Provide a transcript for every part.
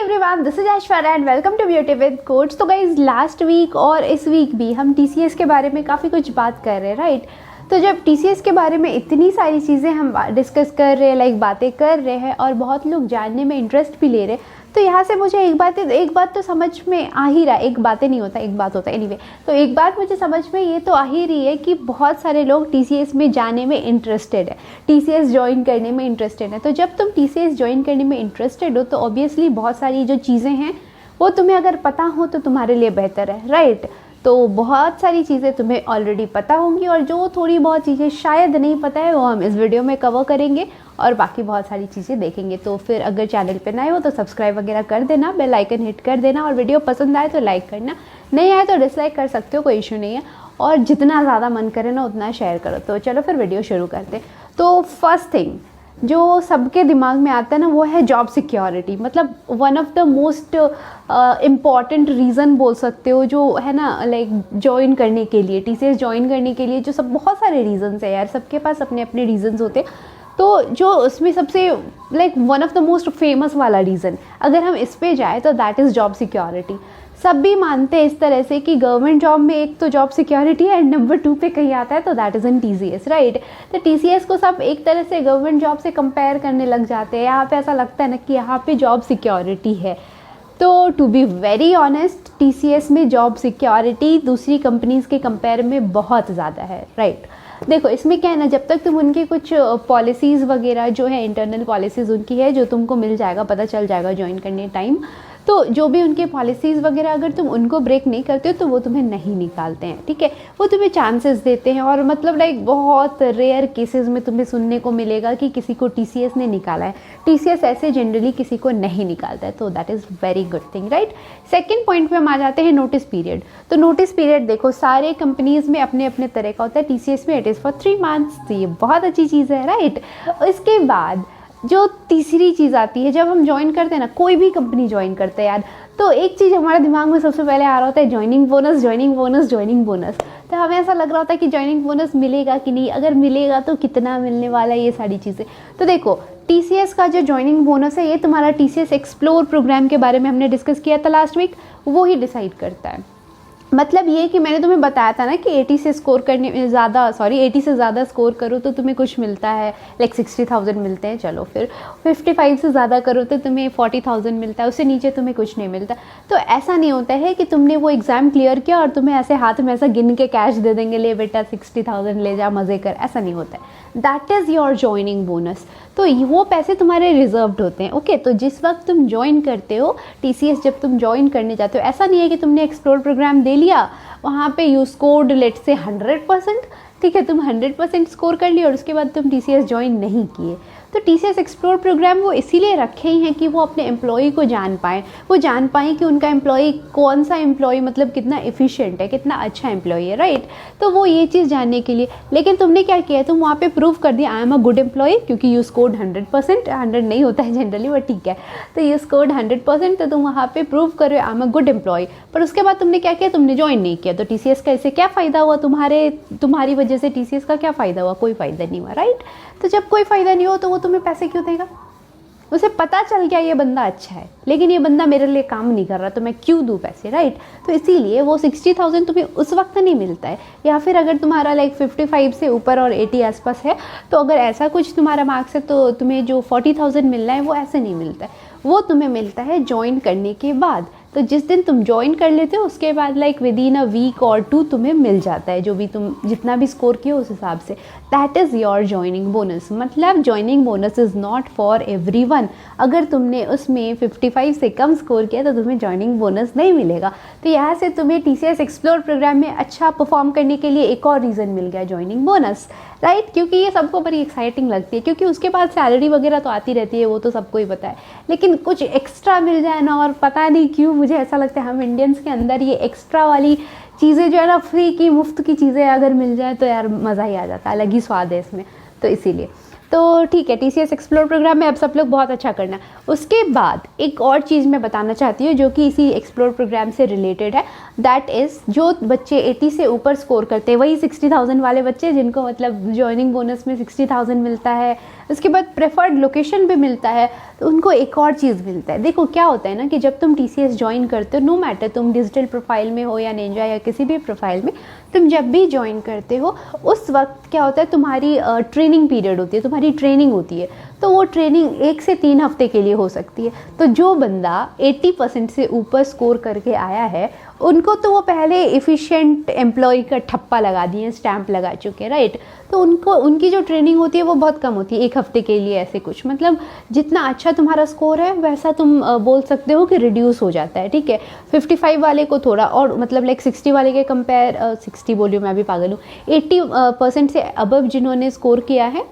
Everyone, this is Aishwarya and welcome to beauty with quotes. तो guys last week और इस week भी हम टीसीएस के बारे में काफ़ी कुछ बात कर रहे हैं, राइट। तो जब टीसीएस के बारे में इतनी सारी चीज़ें हम डिस्कस कर रहे हैं, लाइक बातें कर रहे हैं और बहुत लोग जानने में इंटरेस्ट भी ले रहे हैं, तो यहाँ से मुझे एक बात तो समझ में आ ही रहा है। एक बातें नहीं होता, एक बात होता है एनीवे। तो एक बात मुझे समझ में ये तो आ ही रही है कि बहुत सारे लोग टीसीएस में जाने में इंटरेस्टेड है, टीसीएस ज्वाइन करने में इंटरेस्टेड है। तो जब तुम टीसीएस ज्वाइन करने में इंटरेस्टेड हो तो ऑब्वियसली बहुत सारी जो चीज़ें हैं वो तुम्हें अगर पता हो तो तुम्हारे लिए बेहतर है, राइट। तो बहुत सारी चीज़ें तुम्हें ऑलरेडी पता होंगी और जो थोड़ी बहुत चीज़ें शायद नहीं पता है वो हम इस वीडियो में कवर करेंगे और बाकी बहुत सारी चीज़ें देखेंगे। तो फिर अगर चैनल पे नए हो तो सब्सक्राइब वगैरह कर देना, बेल आइकन हिट कर देना और वीडियो पसंद आए तो लाइक करना, नहीं आए तो डिसलाइक कर सकते हो, कोई इशू नहीं है। और जितना ज़्यादा मन करे ना उतना शेयर करो। तो चलो फिर वीडियो शुरू करते। तो फर्स्ट थिंग जो सबके दिमाग में आता है ना वो है जॉब सिक्योरिटी। मतलब one of the most important reason बोल सकते हो जो है ना, लाइक ज्वाइन करने के लिए, टीसीएस ज्वाइन करने के लिए जो सब बहुत सारे रीज़न्स है यार, सबके पास अपने अपने रीज़न्स होते हैं। तो जो उसमें सबसे like one of the most famous वाला रीज़न अगर हम इस पे जाए तो दैट इज़ जॉब सिक्योरिटी। सब भी मानते हैं इस तरह से कि गवर्नमेंट जॉब में एक तो जॉब सिक्योरिटी है एंड नंबर 2 पे कहीं आता है तो that is in TCS, right. तो टीसीएस को सब एक तरह से गवर्नमेंट जॉब से कंपेयर करने लग जाते हैं। यहाँ पे ऐसा लगता है ना कि यहाँ पे जॉब सिक्योरिटी है। तो to be very honest TCS में जॉब सिक्योरिटी दूसरी कंपनीज़ के कंपेयर में बहुत ज़्यादा है, राइट। देखो इसमें क्या है ना, जब तक तुम उनकी कुछ पॉलिसीज़ वगैरह जो है, इंटरनल पॉलिसीज़ उनकी है जो तुमको मिल जाएगा, पता चल जाएगा ज्वाइन करने टाइम। तो जो भी उनके पॉलिसीज़ वगैरह अगर तुम उनको ब्रेक नहीं करते हो तो वो तुम्हें नहीं निकालते हैं, ठीक है। वो तुम्हें चांसेस देते हैं और मतलब लाइक बहुत रेयर केसेस में तुम्हें सुनने को मिलेगा कि किसी को टीसीएस ने निकाला है। टीसीएस ऐसे जनरली किसी को नहीं निकालता है, तो that is very good thing, right. Second point पे हम आ जाते हैं नोटिस पीरियड। तो नोटिस पीरियड देखो सारे कंपनीज़ में अपने अपने तरह का होता है। टीसीएस में इट इज़ फॉर 3 मंथ्स, तो ये बहुत अच्छी चीज़ है, राइट। इसके बाद जो तीसरी चीज़ आती है, जब हम ज्वाइन करते हैं ना, कोई भी कंपनी ज्वाइन करते हैं यार, तो एक चीज़ हमारे दिमाग में सबसे पहले आ रहा होता है joining bonus, joining bonus, joining bonus. तो हमें ऐसा लग रहा होता है कि ज्वाइनिंग बोनस मिलेगा कि नहीं, अगर मिलेगा तो कितना मिलने वाला है, ये सारी चीज़ें। तो देखो टीसीएस का जो ज्वाइनिंग बोनस है ये तुम्हारा टीसीएस एक्सप्लोर प्रोग्राम के बारे में हमने डिस्कस किया था लास्ट वीक, वो ही डिसाइड करता है। मतलब ये कि मैंने तुम्हें बताया था ना कि 80 से ज़्यादा स्कोर करो तो तुम्हें कुछ मिलता है, लाइक 60,000 मिलते हैं। चलो फिर 55 से ज़्यादा करो तो तुम्हें 40,000 मिलता है, उससे नीचे तुम्हें कुछ नहीं मिलता। तो ऐसा नहीं होता है कि तुमने वो एग्ज़ाम क्लियर किया और तुम्हें ऐसे हाथ में ऐसा गिन के कैश दे देंगे, ले बेटा 60,000 ले जा मज़े कर, ऐसा नहीं होता है। That is your joining bonus. तो वो पैसे तुम्हारे रिजर्व्ड होते हैं, ओके। तो जिस वक्त तुम ज्वाइन करते हो टीसीएस, जब तुम ज्वाइन करने जाते हो, ऐसा नहीं है कि तुमने एक्सप्लोर प्रोग्राम दे लिया, वहाँ पे यू स्कोर्ड लेट से 100%, ठीक है, तुम 100% स्कोर कर लिया और उसके बाद तुम टीसीएस ज्वाइन नहीं किए। तो टीसीएस एक्सप्लोर प्रोग्राम वो इसीलिए रखे ही हैं कि वो अपने एम्प्लॉय को जान पाएँ, वो जान पाएँ कि उनका एम्प्लॉय कौन सा एम्प्लॉय मतलब कितना एफिशिएंट है, कितना अच्छा एम्प्लॉय है, राइट। तो वो ये चीज़ जानने के लिए। लेकिन तुमने क्या किया, तुम वहाँ पे प्रूव कर दिया I am a good employee, क्योंकि यू स्कोर्ड 100%, 100 नहीं होता है जनरली बट ठीक है। तो यू स्कोर्ड 100%, तो तुम वहाँ पे प्रूव कर रहे हो I am a good employee. पर उसके बाद तुमने क्या किया, तुमने ज्वाइन नहीं किया। तो टीसीएस का इससे क्या फ़ायदा हुआ, तुम्हारी वजह से टीसीएस का क्या फ़ायदा हुआ, कोई फ़ायदा नहीं हुआ, राइट। तो जब कोई फ़ायदा नहीं हो तो वो तुम्हें पैसे क्यों देगा। उसे पता चल गया ये बंदा अच्छा है लेकिन ये बंदा मेरे लिए काम नहीं कर रहा, तो मैं क्यों दूँ पैसे, राइट। तो इसीलिए वो 60,000 तुम्हें उस वक्त नहीं मिलता है। या फिर अगर तुम्हारा लाइक 55 से ऊपर और 80 आसपास है, तो अगर ऐसा कुछ तुम्हारा मार्क्स है तो तुम्हें जो 40,000 मिलना है वो ऐसे नहीं मिलता है, वो तुम्हें मिलता है ज्वाइन करने के बाद। तो जिस दिन तुम ज्वाइन कर लेते हो उसके बाद like within a week और 2 तुम्हें मिल जाता है, जो भी तुम जितना भी स्कोर किया उस हिसाब से। That is your joining bonus. मतलब joining bonus is not for everyone. अगर तुमने उसमें 55 से कम स्कोर किया तो तुम्हें ज्वाइनिंग बोनस नहीं मिलेगा। तो यहाँ से तुम्हें टीसीएस एक्सप्लोर प्रोग्राम में अच्छा परफॉर्म करने के लिए एक और रीज़न मिल गया, ज्वाइनिंग बोनस, राइट। क्योंकि ये सबको बड़ी एक्साइटिंग लगती है, क्योंकि उसके बाद सैलरी वगैरह तो आती रहती है, वो तो सबको ही पता है। लेकिन कुछ एक्स्ट्रा मिल जाए ना, और पता नहीं क्यों मुझे ऐसा लगता है हम इंडियंस के अंदर ये एक्स्ट्रा वाली चीज़ें जो है ना, फ्री की मुफ्त की चीज़ें अगर मिल जाए तो यार मज़ा ही आ जाता है, अलग ही स्वाद है इसमें। तो इसीलिए तो ठीक है, टीसीएस एक्सप्लोर प्रोग्राम में अब सब लोग बहुत अच्छा करना। उसके बाद एक और चीज़ मैं बताना चाहती हूँ जो कि इसी एक्सप्लोर प्रोग्राम से रिलेटेड है। दैट इज़ जो बच्चे 80 से ऊपर स्कोर करते हैं, वही 60,000 वाले बच्चे जिनको मतलब जॉइनिंग बोनस में 60,000 मिलता है, उसके बाद प्रेफर्ड लोकेशन भी मिलता है, तो उनको एक और चीज़ मिलता है। देखो क्या होता है ना कि जब तुम TCS ज्वाइन करते हो, नो मैटर तुम डिजिटल प्रोफाइल में हो या निंजा या किसी भी प्रोफाइल में, तुम जब भी ज्वाइन करते हो उस वक्त क्या होता है, तुम्हारी ट्रेनिंग पीरियड होती है, तुम्हारी ट्रेनिंग होती है। तो वो ट्रेनिंग 1 से 3 हफ्ते के लिए हो सकती है। तो जो बंदा 80% से ऊपर स्कोर करके आया है, उनको तो वो पहले एफिशिएंट एम्प्लॉय का ठप्पा लगा दिए, स्टैंप लगा चुके हैं, राइट। तो उनको उनकी जो ट्रेनिंग होती है वो बहुत कम होती है, 1 हफ्ते के लिए ऐसे कुछ, मतलब जितना अच्छा तुम्हारा स्कोर है वैसा तुम बोल सकते हो कि रिड्यूस हो जाता है, ठीक है। 55 वाले को थोड़ा और मतलब लाइक 60 वाले के कंपेयर 60 बोलियो मैं भी पागल हूँ, 80% से अबव जिन्होंने स्कोर किया है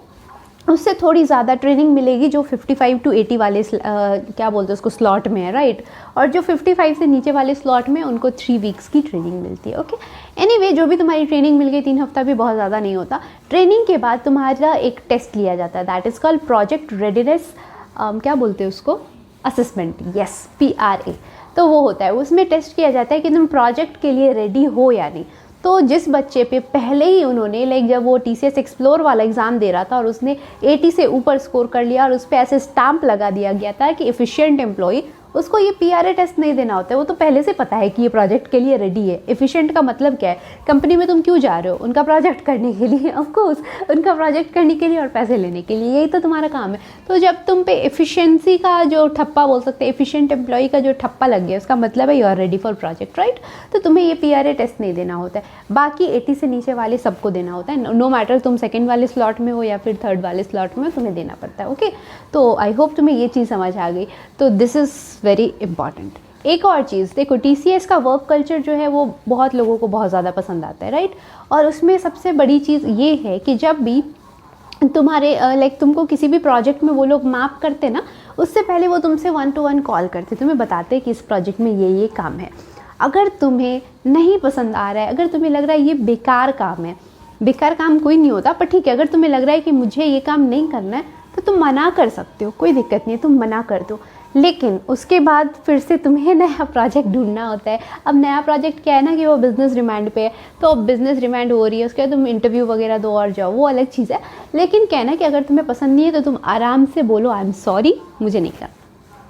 उससे थोड़ी ज़्यादा ट्रेनिंग मिलेगी जो 55 to 80 वाले क्या बोलते हैं उसको स्लॉट में है, राइट। और जो 55 से नीचे वाले स्लॉट में उनको 3 वीक्स की ट्रेनिंग मिलती है, ओके। एनीवे जो भी तुम्हारी ट्रेनिंग मिल गई, 3 हफ्ता भी बहुत ज़्यादा नहीं होता। ट्रेनिंग के बाद तुम्हारा एक टेस्ट लिया जाता है, that is called project readiness, क्या बोलते हैं उसको, असेसमेंट, यस, PRA। तो वो होता है, उसमें टेस्ट किया जाता है कि तुम प्रोजेक्ट के लिए रेडी हो या नहीं। तो जिस बच्चे पे पहले ही उन्होंने लाइक जब वो TCS एक्सप्लोर वाला एग्ज़ाम दे रहा था और उसने 80 से ऊपर स्कोर कर लिया और उस पर ऐसे स्टैम्प लगा दिया गया था कि एफिशिएंट एम्प्लॉय, उसको ये PRA टेस्ट नहीं देना होता है। वो तो पहले से पता है कि ये प्रोजेक्ट के लिए रेडी है। एफिशिएंट का मतलब क्या है, कंपनी में तुम क्यों जा रहे हो, उनका प्रोजेक्ट करने के लिए, ऑफ कोर्स उनका प्रोजेक्ट करने के लिए और पैसे लेने के लिए, यही तो तुम्हारा काम है। तो जब तुम पे एफिशिएंसी का जो ठप्पा बोल सकते हैं, एफिशिएंट एम्प्लॉय का जो ठप्पा लग गया, उसका मतलब है you are ready for project, right. तो तुम्हें ये PRA टेस्ट नहीं देना होता है, बाकी 80 से नीचे वाले सबको देना होता है, नो मैटर तुम सेकेंड वाले स्लॉट में हो या फिर थर्ड वाले स्लॉट में, तुम्हें देना पड़ता है, ओके। तो आई होप तुम्हें ये चीज़ समझ आ गई। तो दिस इज़ वेरी इंपॉर्टेंट। एक और चीज़ देखो, TCS का वर्क कल्चर जो है वो बहुत लोगों को बहुत ज़्यादा पसंद आता है, राइट। और उसमें सबसे बड़ी चीज़ ये है कि जब भी तुम्हारे लाइक तुमको किसी भी प्रोजेक्ट में वो लोग मैप करते ना, उससे पहले वो तुमसे 1 to 1 कॉल करते, तुम्हें बताते कि इस प्रोजेक्ट में ये काम है। अगर तुम्हें नहीं पसंद आ रहा है, अगर तुम्हें लग रहा है ये बेकार काम है, बेकार काम कोई नहीं होता, पर ठीक है, अगर तुम्हें लग रहा है कि मुझे ये काम नहीं करना है तो तुम मना कर सकते हो, कोई दिक्कत नहीं है, तुम मना कर दो। लेकिन उसके बाद फिर से तुम्हें नया प्रोजेक्ट ढूंढना होता है। अब नया प्रोजेक्ट क्या है ना कि वो बिज़नेस डिमांड पे है, तो अब बिज़नेस डिमांड हो रही है, उसके बाद तुम इंटरव्यू वगैरह दो और जाओ, वो अलग चीज़ है। लेकिन क्या है ना कि अगर तुम्हें पसंद नहीं है तो तुम आराम से बोलो आई एम सॉरी, मुझे नहीं करना,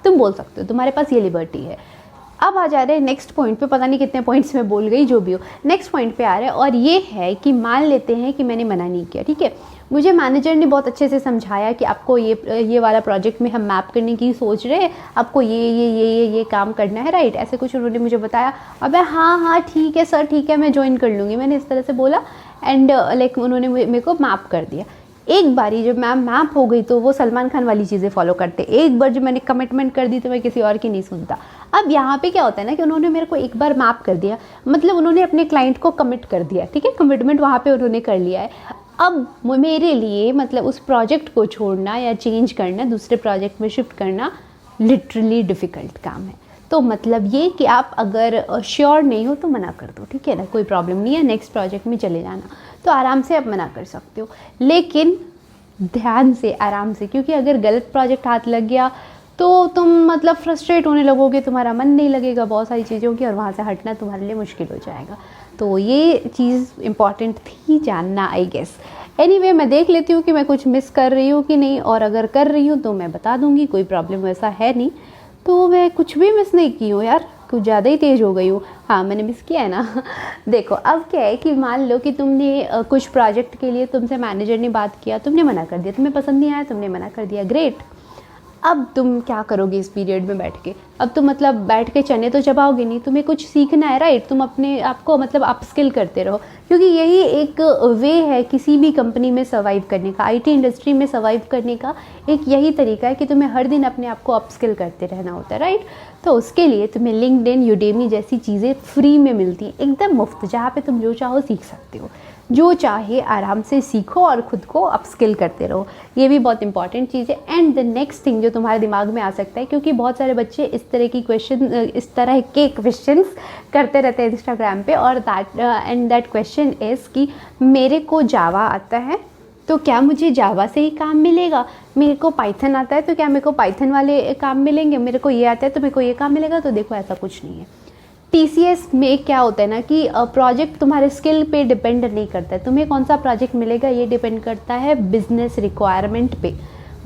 तुम बोल सकते हो, तुम्हारे पास ये लिबर्टी है। अब आ जा रहे हैं नेक्स्ट पॉइंट पे, पता नहीं कितने पॉइंट्स में बोल गई, जो भी हो, नेक्स्ट पॉइंट पे आ रहे हैं। और ये है कि मान लेते हैं कि मैंने मना नहीं किया, ठीक है, मुझे मैनेजर ने बहुत अच्छे से समझाया कि आपको ये वाला प्रोजेक्ट में हम मैप करने की सोच रहे हैं, आपको ये काम करना है, राइट, ऐसे कुछ उन्होंने मुझे बताया। अब हाँ ठीक है सर, ठीक है, मैं ज्वाइन कर लूँगी, मैंने इस तरह से बोला एंड लाइक उन्होंने मेरे को मैप कर दिया। एक बारी जब मैप हो गई तो वो सलमान खान वाली चीज़ें फॉलो करते, एक बार जब मैंने कमिटमेंट कर दी तो मैं किसी और की नहीं सुनता। अब यहाँ पे क्या होता है ना कि उन्होंने मेरे को एक बार मैप कर दिया, मतलब उन्होंने अपने क्लाइंट को कमिट कर दिया, ठीक है, कमिटमेंट वहाँ पे उन्होंने कर लिया है। अब मेरे लिए मतलब उस प्रोजेक्ट को छोड़ना या चेंज करना, दूसरे प्रोजेक्ट में शिफ्ट करना लिटरली डिफ़िकल्ट काम है। तो मतलब ये कि आप अगर श्योर नहीं हो तो मना कर दो, ठीक है ना, कोई प्रॉब्लम नहीं है, नेक्स्ट प्रोजेक्ट में चले जाना, तो आराम से आप मना कर सकते हो, लेकिन ध्यान से, आराम से, क्योंकि अगर गलत प्रोजेक्ट हाथ लग गया तो तुम मतलब फ्रस्ट्रेट होने लगोगे, तुम्हारा मन नहीं लगेगा बहुत सारी चीज़ों की, और वहाँ से हटना तुम्हारे लिए मुश्किल हो जाएगा। तो ये चीज़ इम्पॉर्टेंट थी जानना, आई गेस। एनीवे मैं देख लेती हूँ कि मैं कुछ मिस कर रही हूँ कि नहीं, और अगर कर रही हूँ तो मैं बता दूँगी, कोई प्रॉब्लम वैसा है नहीं। तो मैं कुछ भी मिस नहीं की हूँ यार, कुछ ज़्यादा ही तेज़ हो गई हूँ। हाँ मैंने मिस किया है ना। देखो अब क्या है कि मान लो कि तुमने कुछ प्रोजेक्ट के लिए तुमसे मैनेजर ने बात किया, तुमने मना कर दिया, तुम्हें पसंद नहीं आया, तुमने मना कर दिया, ग्रेट। अब तुम क्या करोगे इस पीरियड में बैठ के, अब तुम मतलब बैठ के चने तो चबाओगे नहीं, तुम्हें कुछ सीखना है, राइट। तुम अपने आप को मतलब अपस्किल करते रहो, क्योंकि यही एक वे है किसी भी कंपनी में सर्वाइव करने का, IT इंडस्ट्री में सर्वाइव करने का एक यही तरीका है कि तुम्हें हर दिन अपने आप को अपस्किल करते रहना होता है, राइट। तो उसके लिए तुम्हें लिंक्डइन, यूडेमी जैसी चीज़ें फ्री में मिलती हैं, एकदम मुफ्त, जहाँ पे तुम जो चाहो सीख सकते हो, जो चाहे आराम से सीखो और ख़ुद को अपस्किल करते रहो। ये भी बहुत इंपॉर्टेंट चीज़ है। एंड द नेक्स्ट थिंग जो तुम्हारे दिमाग में आ सकता है, क्योंकि बहुत सारे बच्चे इस तरह के क्वेश्चंस करते रहते हैं इंस्टाग्राम पे, और दैट क्वेश्चन इज़ कि मेरे को जावा आता है तो क्या मुझे जावा से ही काम मिलेगा, मेरे को पाइथन आता है तो क्या मेरे को पाइथन वाले काम मिलेंगे, मेरे को ये आता है तो मेरे को ये काम मिलेगा। तो देखो ऐसा कुछ नहीं है। TCS में क्या होता है ना कि प्रोजेक्ट तुम्हारे स्किल पे डिपेंड नहीं करता है, तुम्हें कौन सा प्रोजेक्ट मिलेगा ये डिपेंड करता है बिजनेस रिक्वायरमेंट पे,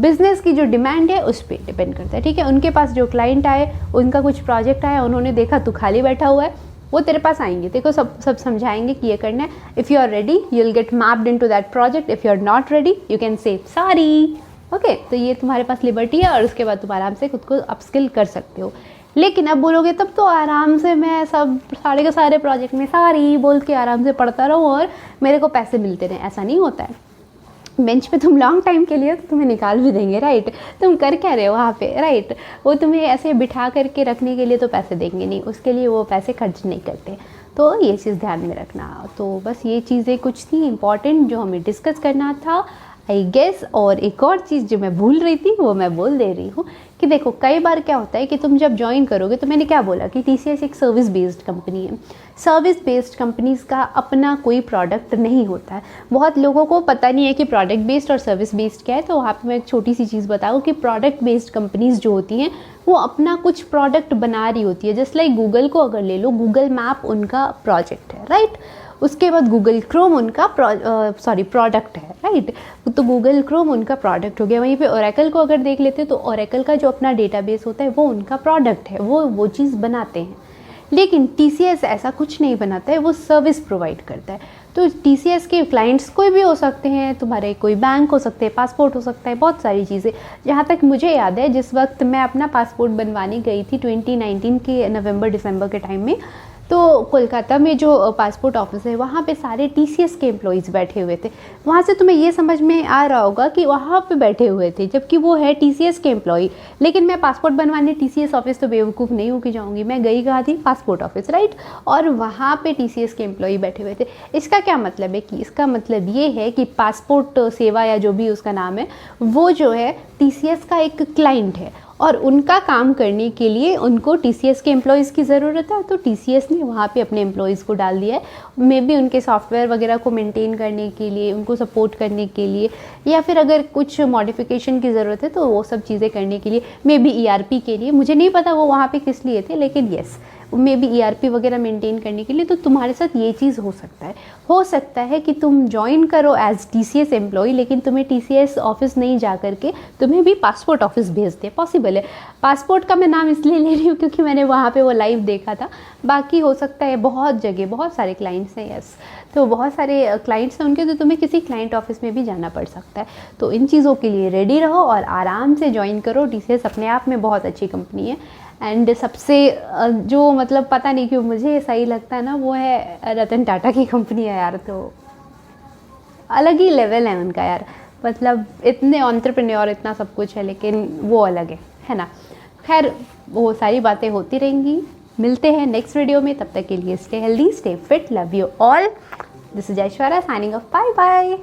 बिजनेस की जो डिमांड है उस पर डिपेंड करता है, ठीक है। उनके पास जो क्लाइंट आए, उनका कुछ प्रोजेक्ट आया, उन्होंने देखा तू खाली बैठा हुआ है, वो तेरे पास आएंगे, देखो सब समझाएंगे कि ये करना है। If you are ready you will get mapped into that project, if you are not ready you can say sorry, okay. तो ये तुम्हारे पास लिबर्टी है और उसके बाद तुम आराम से खुद को अपस्किल कर सकते हो। लेकिन अब बोलोगे तब तो आराम से मैं सब सारे के सारे प्रोजेक्ट में सारी बोल के आराम से पढ़ता रहूँ और मेरे को पैसे मिलते रहें, ऐसा नहीं होता है। बेंच पे तुम लॉन्ग टाइम के लिए तो तुम्हें निकाल भी देंगे, राइट। तुम कर क्या रहे हो वहाँ पे, राइट। वो तुम्हें ऐसे बिठा करके रखने के लिए तो पैसे देंगे नहीं, उसके लिए वो पैसे खर्च नहीं करते। तो ये चीज़ ध्यान में रखना। तो बस ये चीज़ें कुछ थी इंपॉर्टेंट जो हमें डिस्कस करना था आई गेस। और एक और चीज़ जो मैं भूल रही थी वो मैं बोल दे रही हूँ कि देखो कई बार क्या होता है कि तुम जब ज्वाइन करोगे, तो मैंने क्या बोला कि TCS एक सर्विस बेस्ड कंपनी है। सर्विस बेस्ड कंपनीज़ का अपना कोई प्रोडक्ट नहीं होता है। बहुत लोगों को पता नहीं है कि प्रोडक्ट बेस्ड और सर्विस बेस्ड क्या है। तो वहाँ पे मैं एक छोटी सी चीज़ बताऊँ कि प्रोडक्ट बेस्ड कंपनीज़ जो होती हैं वो अपना कुछ प्रोडक्ट बना रही होती है। जस्ट लाइक गूगल को अगर ले लो, गूगल मैप उनका प्रोजेक्ट है, राइट। उसके बाद गूगल क्रोम उनका प्रोडक्ट है, राइट। तो गूगल क्रोम उनका प्रोडक्ट हो गया। वहीं पे ओरेकल को अगर देख लेते तो ओरेकल का जो अपना डेटाबेस होता है वो उनका प्रोडक्ट है, वो चीज़ बनाते हैं। लेकिन TCS ऐसा कुछ नहीं बनाता है, वो सर्विस प्रोवाइड करता है। तो TCS के क्लाइंट्स कोई भी हो सकते हैं, तुम्हारे कोई बैंक हो सकते हैं, पासपोर्ट हो सकता है, बहुत सारी चीज़ें। जहाँ तक मुझे याद है जिस वक्त मैं अपना पासपोर्ट बनवाने गई थी 2019 के नवंबर दिसंबर के टाइम में, तो कोलकाता में जो पासपोर्ट ऑफिस है वहाँ पे सारे TCS के एम्प्लॉयज़ बैठे हुए थे। वहाँ से तुम्हें ये समझ में आ रहा होगा कि वहाँ पे बैठे हुए थे जबकि वो है TCS के एम्प्लॉय। लेकिन मैं पासपोर्ट बनवाने TCS ऑफिस तो बेवकूफ़ नहीं हो कि जाऊँगी, मैं गई कहाँ थी, पासपोर्ट ऑफिस, राइट। और वहाँ पे TCS के एम्प्लॉय बैठे हुए थे। इसका क्या मतलब है कि इसका मतलब ये है कि पासपोर्ट सेवा या जो भी उसका नाम है वो जो है TCS का एक क्लाइंट है और उनका काम करने के लिए उनको TCS के एम्प्लॉयज़ की ज़रूरत है। तो TCS ने वहाँ पे अपने एम्प्लॉयज़ को डाल दिया है, मे बी उनके सॉफ्टवेयर वगैरह को मेंटेन करने के लिए, उनको सपोर्ट करने के लिए, या फिर अगर कुछ मॉडिफिकेशन की ज़रूरत है तो वो सब चीज़ें करने के लिए, मे बी ERP के लिए, मुझे नहीं पता वो वहाँ पे किस लिए थे, लेकिन येस मे बी ERP वगैरह मेंटेन करने के लिए। तो तुम्हारे साथ ये चीज़ हो सकता है कि तुम ज्वाइन करो एज TCS एम्प्लॉय, लेकिन तुम्हें TCS ऑफिस नहीं जा करके तुम्हें भी पासपोर्ट ऑफिस भेज दे, पॉसिबल है। पासपोर्ट का मैं नाम इसलिए ले रही हूँ क्योंकि मैंने वहाँ पे वो लाइव देखा था। बाकी हो सकता है बहुत जगह बहुत सारे क्लाइंट्स हैं, यस। तो बहुत सारे क्लाइंट्स हैं उनके, तो तुम्हें किसी क्लाइंट ऑफिस में भी जाना पड़ सकता है। तो इन चीज़ों के लिए रेडी रहो और आराम से ज्वाइन करो। TCS अपने आप में बहुत अच्छी कंपनी है। एंड सबसे जो मतलब पता नहीं क्यों मुझे सही लगता है ना, वो है रतन टाटा की कंपनी है यार। तो अलग ही लेवल है उनका यार, मतलब इतने एंटरप्रेन्योर, इतना सब कुछ है, लेकिन वो अलग है ना। खैर वो सारी बातें होती रहेंगी, मिलते हैं नेक्स्ट वीडियो में। तब तक के लिए stay healthy, stay fit, love you all. This is Aishwarya signing off, bye bye.